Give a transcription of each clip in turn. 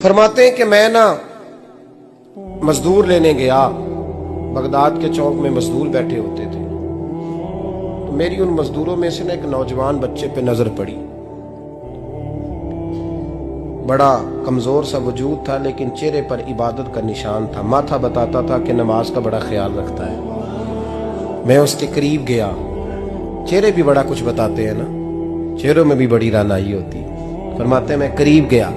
फरमाते हैं कि मैं ना मजदूर लेने गया, बगदाद के चौक में मजदूर बैठे होते थे, तो मेरी उन मजदूरों में से ना एक नौजवान बच्चे पे नजर पड़ी। बड़ा कमजोर सा वजूद था, लेकिन चेहरे पर इबादत का निशान था। माथा बताता था कि नमाज का बड़ा ख्याल रखता है। मैं उसके करीब गया। चेहरे भी बड़ा कुछ बताते हैं ना, चेहरों में भी बड़ी रानाई होती है। फरमाते हैं मैं करीब गया,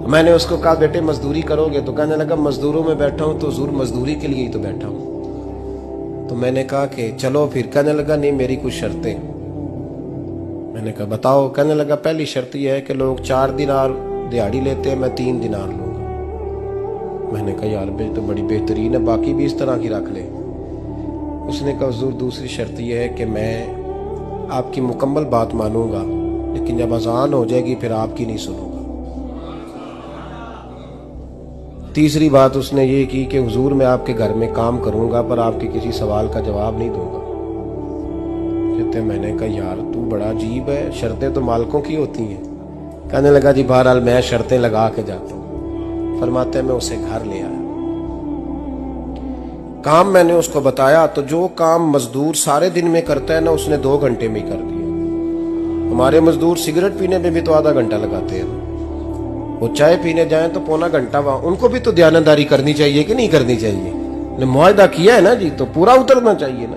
मैंने उसको कहा बेटे मजदूरी करोगे? तो कहने लगा मजदूरों में बैठा हूं तो हुजूर मजदूरी के लिए ही तो बैठा हूं। तो मैंने कहा कि चलो फिर। कहने लगा नहीं मेरी कुछ शर्तें। मैंने कहा बताओ। कहने लगा पहली शर्त यह है कि लोग 4 दिनार दिहाड़ी लेते हैं, मैं 3 दिनार लूंगा। मैंने कहा यार भाई तो बड़ी बेहतरीन है, बाकी भी इस तरह की रख ले। उसने कहा हुजूर दूसरी शर्त यह है कि मैं आपकी मुकम्मल बात मानूंगा, लेकिन जब अजान हो जाएगी फिर आपकी नहीं सुनूंगा। तीसरी बात उसने ये की कि हुजूर मैं आपके घर में काम करूंगा पर आपके किसी सवाल का जवाब नहीं दूंगा। कहते मैंने कहा यार तू बड़ा अजीब है, शर्तें तो मालिकों की होती हैं। कहने लगा जी बहरहाल मैं शर्तें लगा के जाता हूँ। फरमाते मैं उसे घर ले आया, काम मैंने उसको बताया, तो जो काम मजदूर सारे दिन में करता है ना उसने 2 घंटे में ही कर दिया। हमारे मजदूर सिगरेट पीने में भी तो आधा घंटा लगाते हैं, वो चाय पीने जाएं तो पौना घंटा। वहां उनको भी तो दयानतदारी करनी चाहिए कि नहीं करनी चाहिए? ने मुआहदा किया है ना जी, तो पूरा उतरना चाहिए ना।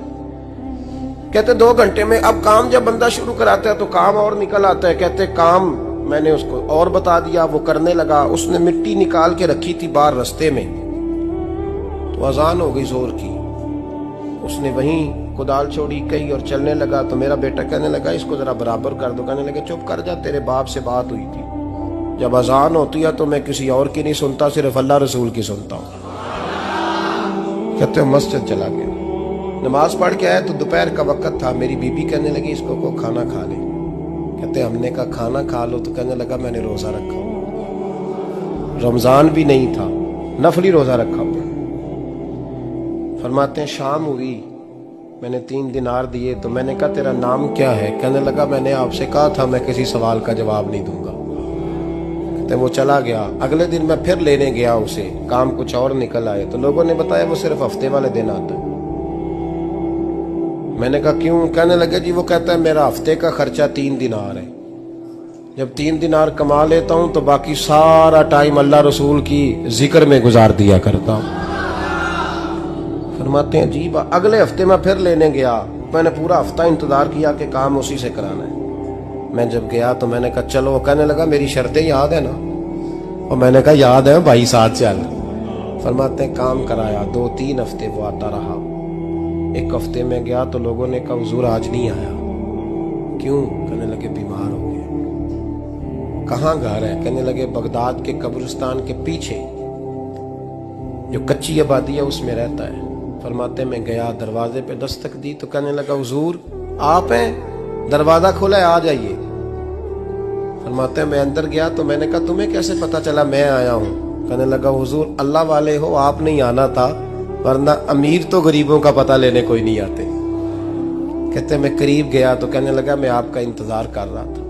कहते 2 घंटे में। अब काम जब बंदा शुरू कराता है तो काम और निकल आता है। कहते काम मैंने उसको और बता दिया, वो करने लगा। उसने मिट्टी निकाल के रखी थी बाहर रास्ते में, तो अजान हो गई जोर की। उसने वहीं कुदाल छोड़ी कही और चलने लगा। तो मेरा बेटा कहने लगा इसको जरा बराबर कर दो। कहने लगे चुप कर जा, तेरे बाप से बात हुई थी, जब अजान होती है तो मैं किसी और की नहीं सुनता, सिर्फ अल्लाह रसूल की सुनता हूँ। कहते मस्जिद चला गया, नमाज पढ़ के आया तो दोपहर का वक्त था। मेरी बीबी कहने लगी इसको को खाना खा ले। कहते हमने कहा खाना खा लो, तो कहने लगा मैंने रोजा रखा हुआ, रमजान भी नहीं था, नफली रोजा रखा हुआ। फरमाते हैं शाम हुई, मैंने 3 दिनार दिए, तो मैंने कहा तेरा नाम क्या है? कहने लगा मैंने आपसे कहा था मैं किसी सवाल का जवाब नहीं दूंगा। वो चला गया। अगले दिन मैं फिर लेने गया उसे, काम कुछ और निकल आए, तो लोगों ने बताया वो सिर्फ हफ्ते वाले दिन आता है। मैंने कहा क्यों? कहने लगे जी वो कहता है मेरा हफ्ते का खर्चा 3 दिनार है, जब 3 दिनार कमा लेता हूं तो बाकी सारा टाइम अल्लाह रसूल की जिक्र में गुजार दिया करता हूं। फरमाते हैं अजीब। अगले हफ्ते मैं फिर लेने गया, मैंने पूरा हफ्ता इंतजार किया कि काम उसी से कराना है। मैं जब गया तो मैंने कहा चलो। कहने लगा मेरी शर्तें याद है ना? और मैंने कहा याद है भाई साथ चल। फरमाते हैं काम कराया, 2-3 हफ्ते वो आता रहा। एक हफ्ते में गया तो लोगों ने कहा हुजूर आज नहीं आया। क्यों? कहने लगे बीमार हो गए। कहाँ घर है? कहने लगे बगदाद के कब्रिस्तान के पीछे जो कच्ची आबादी है उसमें रहता है। फरमाते मैं गया, दरवाजे पे दस्तक दी तो कहने लगा हुजूर आप हैं? दरवाजा खोला है, आ जाइए। फरमाते हैं मैं अंदर गया तो मैंने कहा तुम्हें कैसे पता चला मैं आया हूँ? कहने लगा हुजूर अल्लाह वाले हो, आप नहीं आना था, वरना अमीर तो गरीबों का पता लेने कोई नहीं आते। कहते मैं करीब गया तो कहने लगा मैं आपका इंतजार कर रहा था,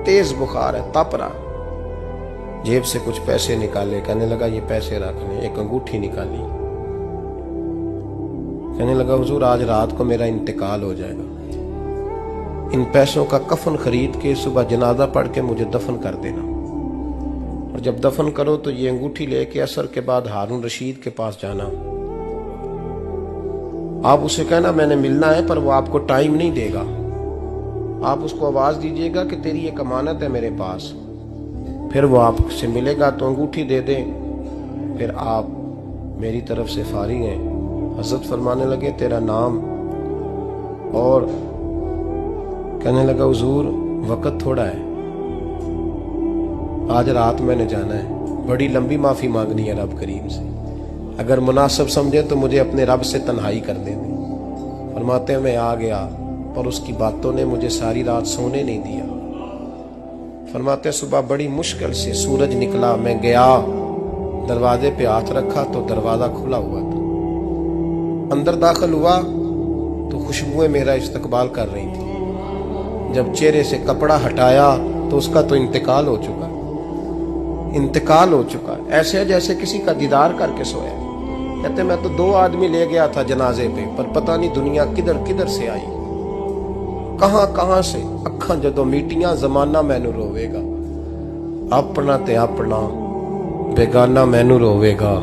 तेज बुखार है, तप रहा। जेब से कुछ पैसे निकाले, कहने लगा ये पैसे रख लें। एक अंगूठी निकाली, कहने लगा हुजूर आज रात को मेरा इंतकाल हो जाएगा, इन पैसों का कफन खरीद के सुबह जनाजा पढ़ के मुझे दफन कर देना, और जब दफन करो तो ये अंगूठी लेके असर के बाद हारून रशीद के पास जाना। आप उसे कहना मैंने मिलना है पर वो आपको टाइम नहीं देगा। आप उसको आवाज दीजिएगा कि तेरी एक अमानत है मेरे पास, फिर वो आपसे मिलेगा तो अंगूठी दे दे, फिर आप मेरी तरफ से फारिग हैं। हजरत फरमाने लगे तेरा नाम? और कहने लगा हुजूर वक्त थोड़ा है, आज रात मैंने जाना है, बड़ी लंबी माफी मांगनी है रब करीम से, अगर मुनासिब समझे तो मुझे अपने रब से तन्हाई कर दे। फरमाते हैं मैं आ गया पर उसकी बातों ने मुझे सारी रात सोने नहीं दिया। फरमाते हैं सुबह बड़ी मुश्किल से सूरज निकला, मैं गया दरवाजे पे हाथ रखा तो दरवाजा खुला हुआ था। अंदर दाखिल हुआ तो खुशबुएं मेरा इस्तकबाल कर रही थी। जब चेहरे से कपड़ा हटाया तो उसका तो इंतकाल हो चुका। इंतकाल हो चुका है, ऐसे जैसे किसी का दीदार करके सोया। कहते मैं तो 2 आदमी ले गया था जनाजे पे, पर पता नहीं दुनिया किधर किधर से आई, कहां कहां से। अखा जदों मीटियां जमाना मैनू रोवेगा, अपना ते अपना बेगाना मैनू रोवेगा।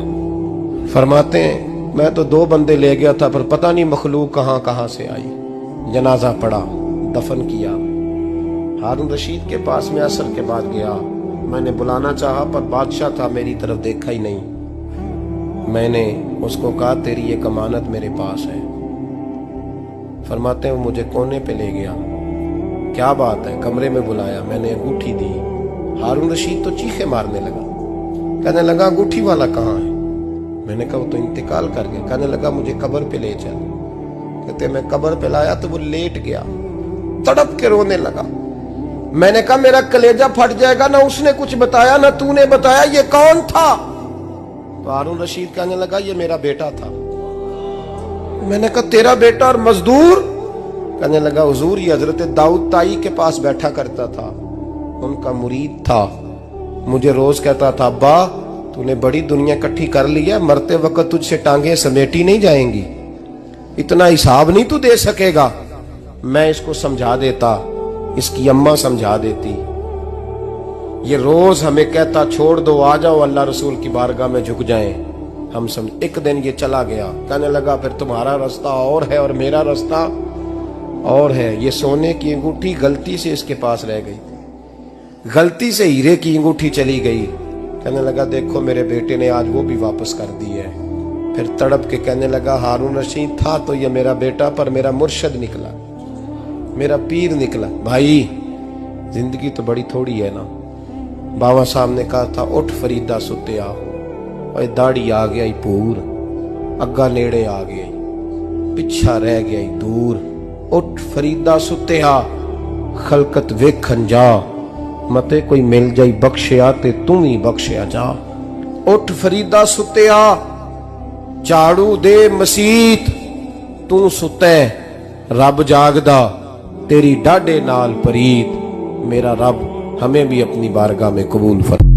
फरमाते हैं मैं तो 2 बंदे ले गया था, पर पता नहीं मखलूक कहां कहां से आई। जनाजा पड़ा, दफन किया। हारून रशीद के पास में असर के बाद गया, मैंने बुलाना चाहा पर बादशाह था, मेरी तरफ देखा ही नहीं। मैंने उसको कहा तेरी एक अमानत मेरे पास है। फरमाते हैं वो मुझे कोने पे ले गया, क्या बात है, कमरे में बुलाया, मैंने अंगूठी दी। हारून रशीद तो चीखे मारने लगा, कहने लगा अंगूठी वाला कहाँ है? मैंने कहा वो तो इंतकाल कर गया। कहने लगा मुझे कब्र पे ले चल। कहते मैं कब्र पे लाया तो वो लेट गया, तड़प के रोने लगा। मैंने कहा मेरा कलेजा फट जाएगा, ना उसने कुछ बताया ना तूने बताया, ये कौन था? तो हारून रशीद कहने लगा ये मेरा बेटा था। मैंने कहा तेरा बेटा और मजदूर? कहने लगा हुजूर ये हजरत दाऊद ताई के पास बैठा करता था, उनका मुरीद था, मुझे रोज कहता था अब्बा तूने बड़ी दुनिया इकट्ठी कर ली है, मरते वक्त तुझसे टांगे समेटी नहीं जाएंगी, इतना हिसाब नहीं तू दे सकेगा। मैं इसको समझा देता, इसकी अम्मा समझा देती। ये रोज हमें कहता छोड़ दो, आ जाओ अल्लाह रसूल की बारगाह में झुक जाएं। हम समझ। एक दिन ये चला गया, कहने लगा फिर तुम्हारा रास्ता और है और मेरा रास्ता और है। ये सोने की अंगूठी गलती से इसके पास रह गई, गलती से हीरे की अंगूठी चली गई। कहने लगा देखो मेरे बेटे ने आज वो भी वापस कर दी है। फिर तड़प के कहने लगा हारून रशीद था तो ये मेरा बेटा, पर मेरा मुर्शद निकला, मेरा पीर निकला। भाई जिंदगी तो बड़ी थोड़ी है ना। बाबा साहब ने कहा था उठ फरीदा सुत्या, और दाढ़ी आ गया पूर, अग्गा नेड़े आ गया, पिछा रह गया दूर। उठ फरीदा सुत्या खलकत वेखन जा, मते कोई मिल जाई बख्शिया ते तू ही बख्शिया जा। उठ फरीदा सुत्या झाड़ू दे मसीत, तू सुते रब जागदा, तेरी डाडे नाल परीत। मेरा रब हमें भी अपनी बारगाह में कबूल फरमा।